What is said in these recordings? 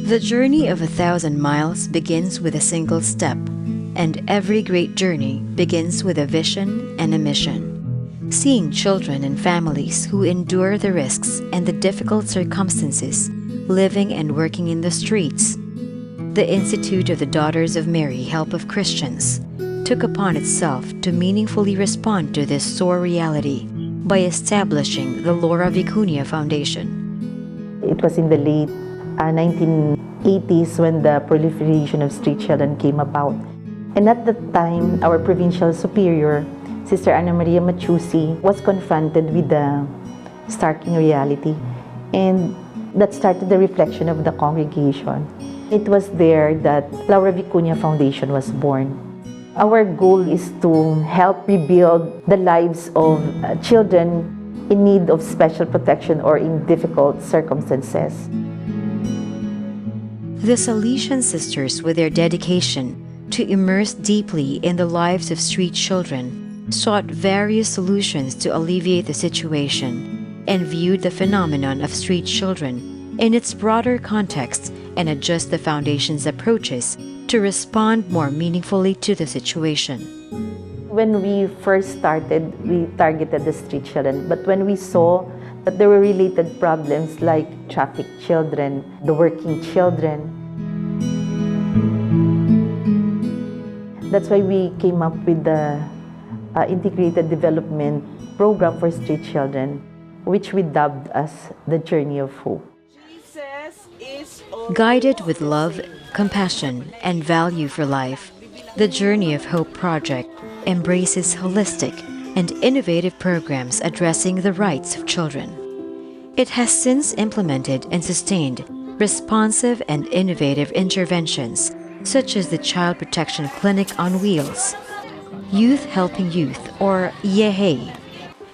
The journey of 1,000 miles begins with a single step, and every great journey begins with a vision and a mission. Seeing children and families who endure the risks and the difficult circumstances, living and working in the streets, the Institute of the Daughters of Mary Help of Christians took upon itself to meaningfully respond to this sore reality by establishing the Laura Vicuña Foundation. It was in the late 1980s when the proliferation of street children came about. And at that time, our provincial superior, Sister Ana Maria Machusi, was confronted with the starking reality. And that started the reflection of the congregation. It was there that Laura Vicuña Foundation was born. Our goal is to help rebuild the lives of children in need of special protection or in difficult circumstances. The Salesian sisters, with their dedication to immerse deeply in the lives of street children, sought various solutions to alleviate the situation and viewed the phenomenon of street children in its broader context and adjust the Foundation's approaches to respond more meaningfully to the situation. When we first started, we targeted the street children, but when we saw that there were related problems like trafficked children, the working children, that's why we came up with the integrated development program for street children, which we dubbed as the Journey of Hope. Guided with love, compassion, and value for life, the Journey of Hope project embraces holistic and innovative programs addressing the rights of children. It has since implemented and sustained responsive and innovative interventions such as the Child Protection Clinic on Wheels, Youth Helping Youth or YEHEY,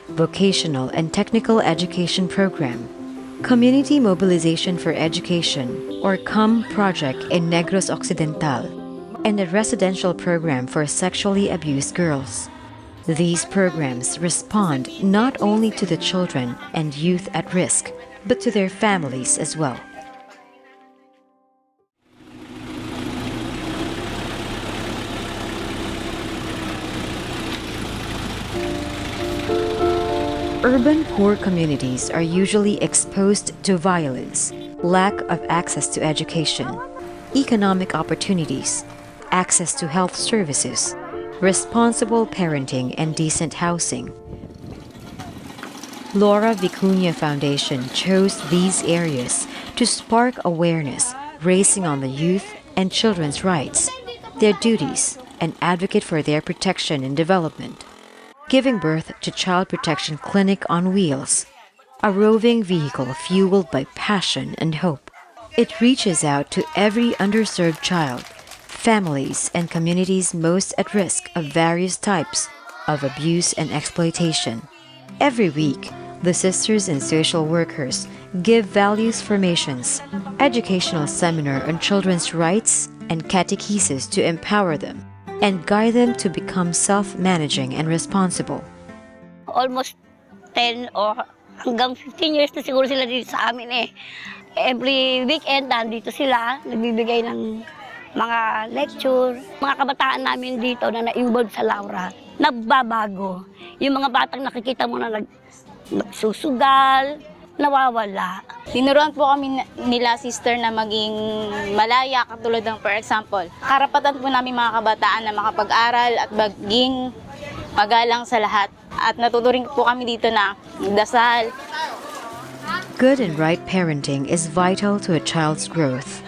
Vocational and Technical Education Program, Community Mobilization for Education or COME project in Negros Occidental, and a residential program for sexually abused girls. These programs respond not only to the children and youth at risk, but to their families as well. Urban poor communities are usually exposed to violence, lack of access to education, economic opportunities, access to health services, responsible parenting, and decent housing. Laura Vicuña Foundation chose these areas to spark awareness, raising on the youth and children's rights, their duties, and advocate for their protection and development. Giving birth to Child Protection Clinic on Wheels, a roving vehicle fueled by passion and hope. It reaches out to every underserved child, families, and communities most at risk of various types of abuse and exploitation. Every week, the sisters and social workers give values formations, educational seminar on children's rights, and catechesis to empower them and guide them to become self-managing and responsible. Almost 10 or hanggang 15 years na siguro sila dito sa amin eh. Every weekend, nandito sila, nagbibigay ng mga lecture. Mga kabataan namin dito na na-involve sa Laura, nagbabago. Yung mga batang nakikita mo na nagsusugal, nawawala. Tinuruan po kami nila, sister, na maging malaya, katulad ng, for example, karapatan po namin mga kabataan na makapag-aral at maging magalang sa lahat. At natuturing po kami dito na dasal. Good and right parenting is vital to a child's growth.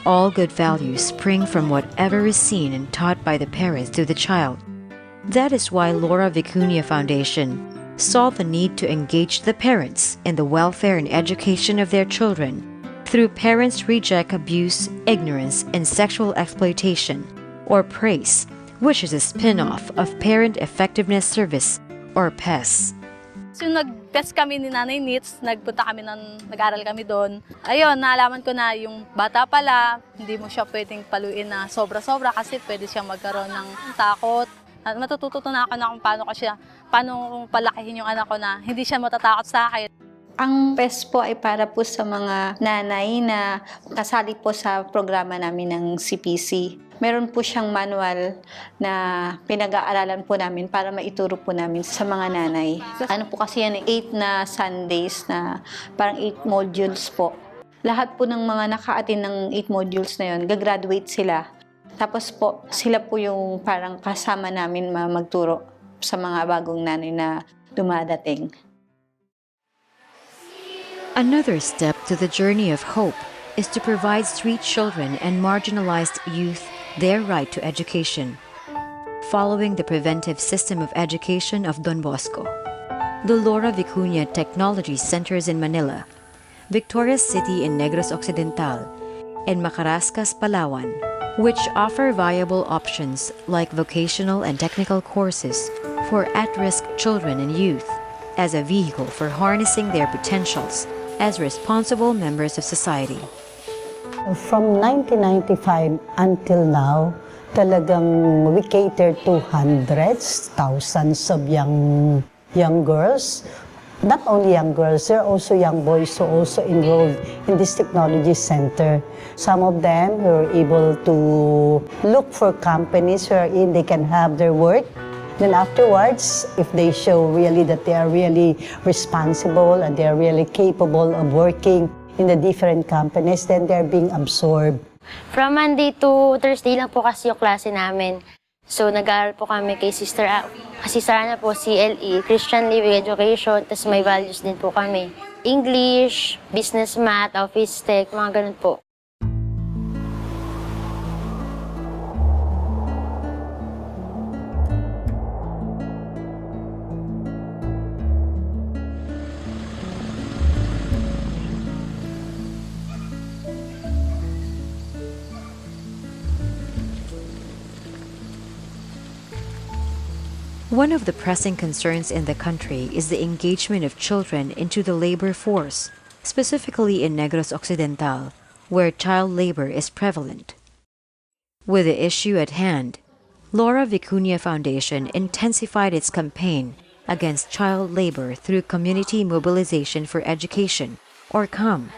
All good values spring from whatever is seen and taught by the parents to the child. That is why Laura Vicuña Foundation saw the need to engage the parents in the welfare and education of their children through Parents Reject Abuse, Ignorance, and Sexual Exploitation, or PRACE, which is a spin-off of Parent Effectiveness Service, or PES. So nag-test kami ni Nanay Nits, nag-aral kami doon. Ayun, naalaman ko na yung bata pala, hindi mo siya pwedeng paluin na sobra-sobra kasi pwede siyang magkaroon ng takot. Matututo na ako na kung paano palakihin yung anak ko na hindi siya matatakot sa akin. Ang PES po ay para po sa mga nanay na kasali po sa programa namin ng CPC. Meron po siyang manual na pinag-aaralan po namin para maituro po namin sa mga nanay. Ano po kasi yan, 8 na Sundays na parang 8 modules po. Lahat po ng mga naka-attend ng 8 modules na yun, gagraduate sila. Tapos po, sila po yung parang kasama namin magturo sa mga bagong nanay na dumadating. Another step to the journey of hope is to provide street children and marginalized youth their right to education, following the preventive system of education of Don Bosco. The Laura Vicuña Technology Centers in Manila, Victoria's City in Negros Occidental, and Macarascas, Palawan, which offer viable options like vocational and technical courses for at-risk children and youth as a vehicle for harnessing their potentials as responsible members of society. From 1995 until now, talagang we cater to hundreds, thousands of young girls. Not only young girls, there are also young boys who also enrolled in this technology center. Some of them were able to look for companies wherein they can have their work. Then afterwards, if they show really that they are really responsible and they are really capable of working in the different companies, then they're being absorbed. From Monday to Thursday lang po kasi yung klase namin. So nag-aaral po kami kay Sister Ana po, CLE, Christian Living Education, tapos may values din po kami. English, Business Math, Office Tech, mga ganun po. One of the pressing concerns in the country is the engagement of children into the labor force, specifically in Negros Occidental, where child labor is prevalent. With the issue at hand, Laura Vicuña Foundation intensified its campaign against child labor through Community Mobilization for Education, or COM.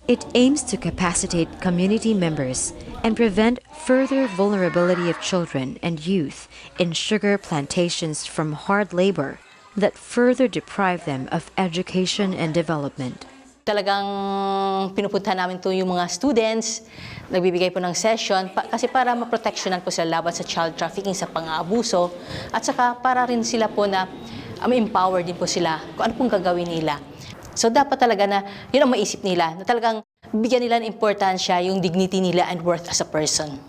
It aims to capacitate community members and prevent further vulnerability of children and youth in sugar plantations from hard labor that further deprive them of education and development. Talagang pinupuntahan namin to yung mga students, nagbibigay po ng session kasi para maproteksyonan po sila laban sa child trafficking, sa pang-aabuso, at saka para rin sila po na ma-empower din po sila kung ano pong gagawin nila. So dapat talaga na yun ang maisip nila, na talagang bigyan nila ng importansya yung dignity nila and worth as a person.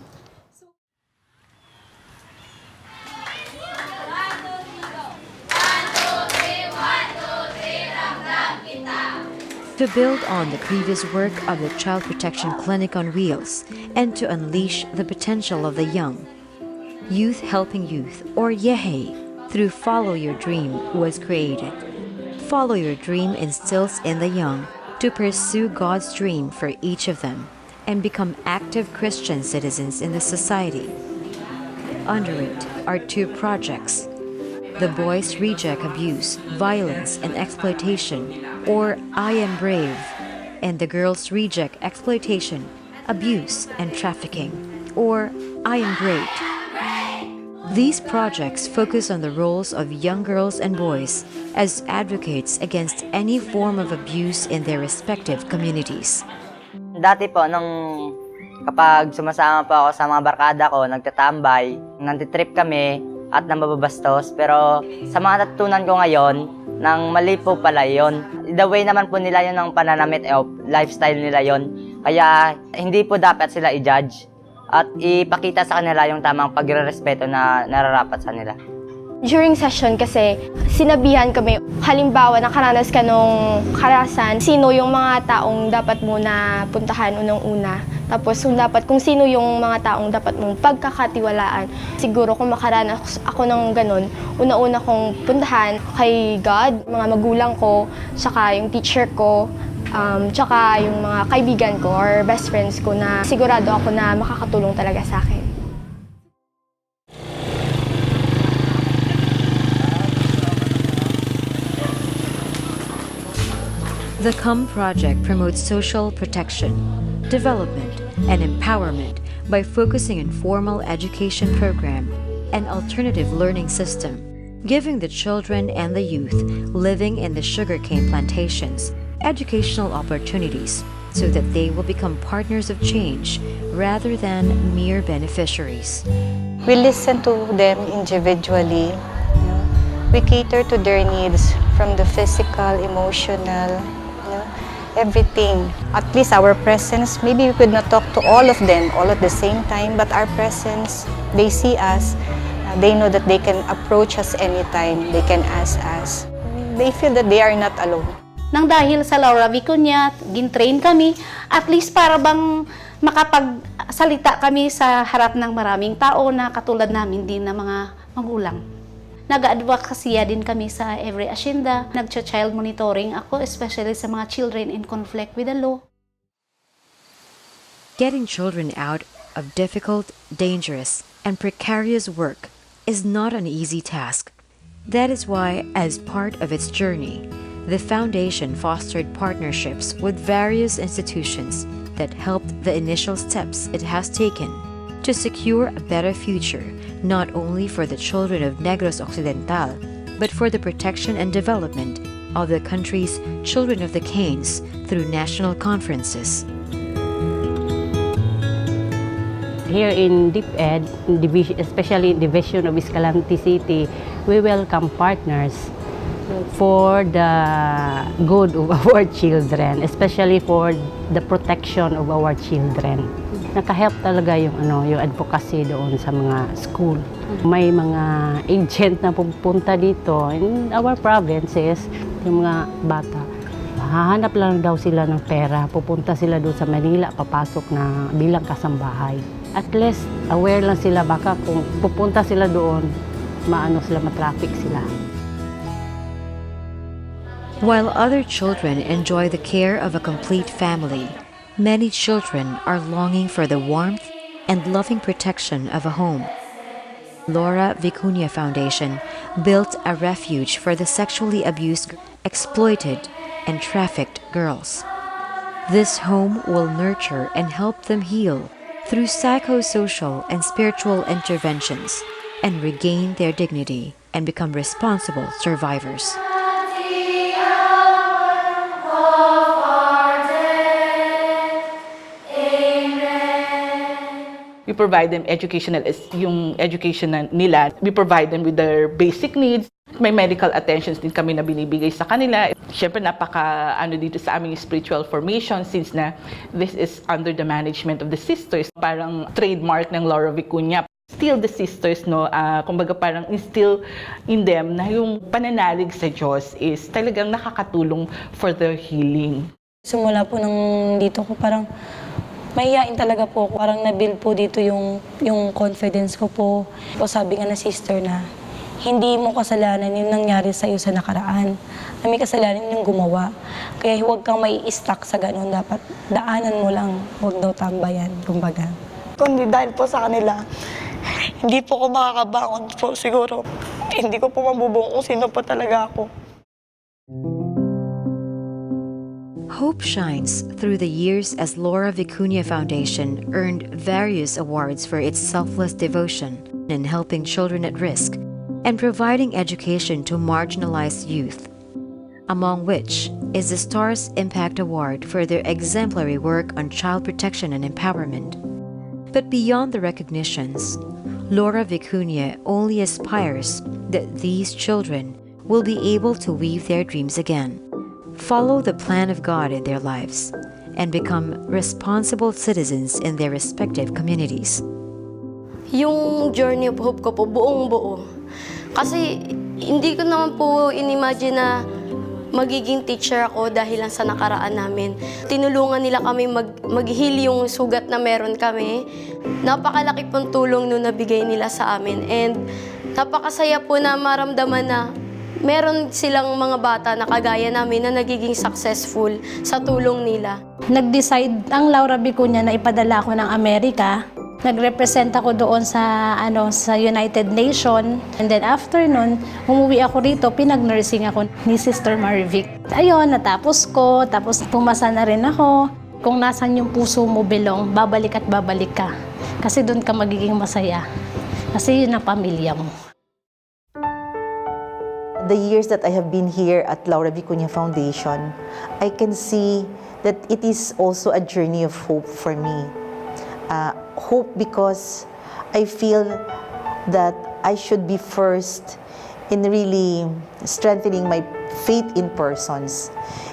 To build on the previous work of the Child Protection Clinic on Wheels and to unleash the potential of the young, Youth Helping Youth, or YEHE, through Follow Your Dream was created. Follow Your Dream instills in the young to pursue God's dream for each of them and become active Christian citizens in the society. Under it are 2 projects: the Boys Reject Abuse, Violence and Exploitation, or I Am Brave, and the Girls Reject Exploitation, Abuse and Trafficking, or I Am Great. These projects focus on the roles of young girls and boys as advocates against any form of abuse in their respective communities. Dati po, kapag sumasama po ako sa mga barkada ko, nagtatambay, nantitrip kami at nambabastos. Pero sa mga natutunan ko ngayon, nang mali po pala yun. The way naman po nila yun ng pananamit, lifestyle nila yun. Kaya hindi po dapat sila i-judge at ipakita sa kanila yung tamang pagre-respeto na nararapat sa nila. During session kasi, sinabihan kami, halimbawa nakaranas ka nung karasan, sino yung mga taong dapat mo na puntahan unang-una. Tapos kung sino yung mga taong dapat mong pagkakatiwalaan. Siguro kung makaranas ako ng ganun, una-una kong puntahan kay God, mga magulang ko, saka yung teacher ko, tsaka yung mga kaibigan ko or best friends ko na sigurado ako na makakatulong talaga sa akin. The COME project promotes social protection, development, and empowerment by focusing on formal education program and alternative learning system, giving the children and the youth living in the sugarcane plantations educational opportunities so that they will become partners of change rather than mere beneficiaries. We listen to them individually. We cater to their needs from the physical, emotional, everything. At least our presence, maybe we could not talk to all of them all at the same time, but our presence, they see us, they know that they can approach us anytime, they can ask us. They feel that they are not alone. Nang dahil sa Laura Vicuña, gin-train kami, at least para bang makapagsalita kami sa harap ng maraming tao na katulad namin din na mga magulang. Nag-advocacy din kami sa every asyenda. Nag-child monitoring ako, especially sa mga children in conflict with the law. Getting children out of difficult, dangerous, and precarious work is not an easy task. That is why, as part of its journey, the Foundation fostered partnerships with various institutions that helped the initial steps it has taken to secure a better future, not only for the children of Negros Occidental, but for the protection and development of the country's children of the canes through national conferences. Here in DepEd, especially in Division of Escalante City, we welcome partners for the good of our children, especially for the protection of our children. Nakahelp talaga yung advocacy doon sa mga school. May mga agent na pupunta dito in our provinces, yung mga bata. Hahanap lang daw sila ng pera, pupunta sila doon sa Manila, papasok na bilang kasambahay. At least aware lang sila, baka kung pupunta sila doon, matraffic sila. While other children enjoy the care of a complete family, many children are longing for the warmth and loving protection of a home. Laura Vicuña Foundation built a refuge for the sexually abused, exploited, and trafficked girls. This home will nurture and help them heal through psychosocial and spiritual interventions and regain their dignity and become responsible survivors. We provide them yung education nila. We provide them with their basic needs. May medical attentions din kami na binibigay sa kanila. Siyempre, dito sa aming spiritual formation since na this is under the management of the sisters. Parang trademark ng Laura Vicuña. Still the sisters, kumbaga parang instill in them na yung pananalig sa Diyos is talagang nakakatulong for their healing. Simula po nang dito ko parang mahihain talaga po ako. Parang na-build po dito yung confidence ko po. O sabi nga na sister na, hindi mo kasalanan yung nangyari sa'yo sa nakaraan. Na may kasalanan yung gumawa. Kaya huwag kang mai-stuck sa ganun. Dapat daanan mo lang. Huwag daw tambayan, kumbaga. Kundi dahil po sa kanila, hindi po ako makakabangon po siguro. Hindi ko po mabubuo kung sino po talaga ako. Hope shines through the years as Laura Vicuña Foundation earned various awards for its selfless devotion in helping children at risk and providing education to marginalized youth, among which is the Stars Impact Award for their exemplary work on child protection and empowerment. But beyond the recognitions, Laura Vicuña only aspires that these children will be able to weave their dreams again, follow the plan of God in their lives, and become responsible citizens in their respective communities. Yung journey of hope ko po, buong-buo. Kasi hindi ko naman po in-imagine na magiging teacher ako dahil lang sa nakaraan namin. Tinulungan nila kami mag-heal yung sugat na meron kami. Napakalaki pong tulong nung nabigay nila sa amin. And napakasaya po na maramdaman na meron silang mga bata na kagaya namin na nagiging successful sa tulong nila. Nag-decide ang Laura Vicuña na ipadala ako ng Amerika Nag-represent ako doon sa sa United Nation. And then after nun, umuwi ako rito, pinag-nursing ako ni Sister Marivic. Ayun, natapos ko, tapos pumasa na rin ako. Kung nasan yung puso mo belong, babalik at babalik ka. Kasi doon ka magiging masaya. Kasi yun ang pamilya mo. The years that I have been here at Laura Vicuña Foundation, I can see that it is also a journey of hope for me. Hope because I feel that I should be first in really strengthening my faith in persons,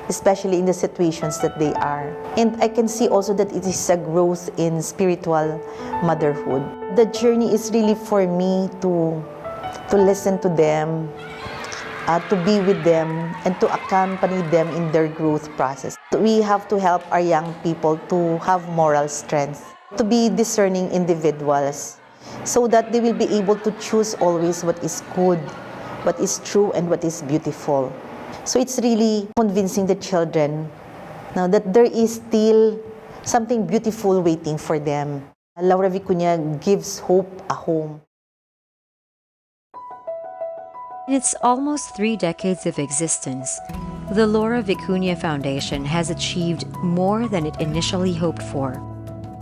especially in the situations that they are. And I can see also that it is a growth in spiritual motherhood. The journey is really for me to listen to them, to be with them, and to accompany them in their growth process. We have to help our young people to have moral strength, to be discerning individuals, so that they will be able to choose always what is good, what is true, and what is beautiful. So it's really convincing the children now that there is still something beautiful waiting for them. Laura Vicuña gives hope a home. In its almost 3 decades of existence, the Laura Vicuña Foundation has achieved more than it initially hoped for.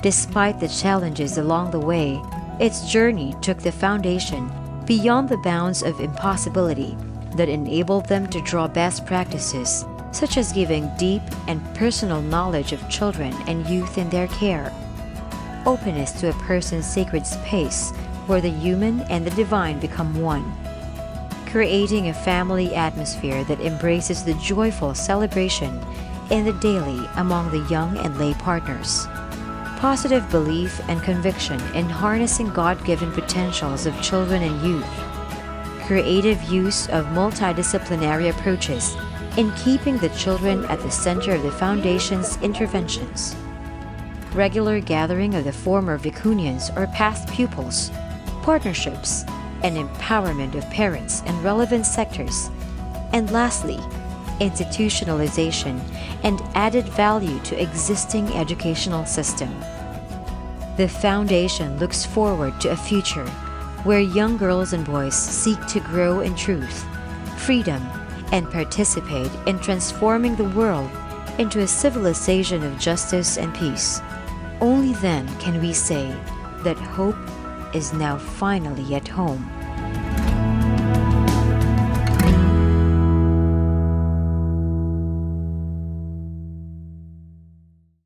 Despite the challenges along the way, its journey took the foundation beyond the bounds of impossibility that enabled them to draw best practices, such as giving deep and personal knowledge of children and youth in their care, openness to a person's sacred space where the human and the divine become one, creating a family atmosphere that embraces the joyful celebration in the daily among the young and lay partners. Positive belief and conviction in harnessing God-given potentials of children and youth. Creative use of multidisciplinary approaches in keeping the children at the center of the Foundation's interventions. Regular gathering of the former Vicuñans or past pupils, partnerships, and empowerment of parents in relevant sectors. And lastly, institutionalization and added value to existing educational system. The Foundation looks forward to a future where young girls and boys seek to grow in truth, freedom, and participate in transforming the world into a civilization of justice and peace. Only then can we say that hope is now finally at home.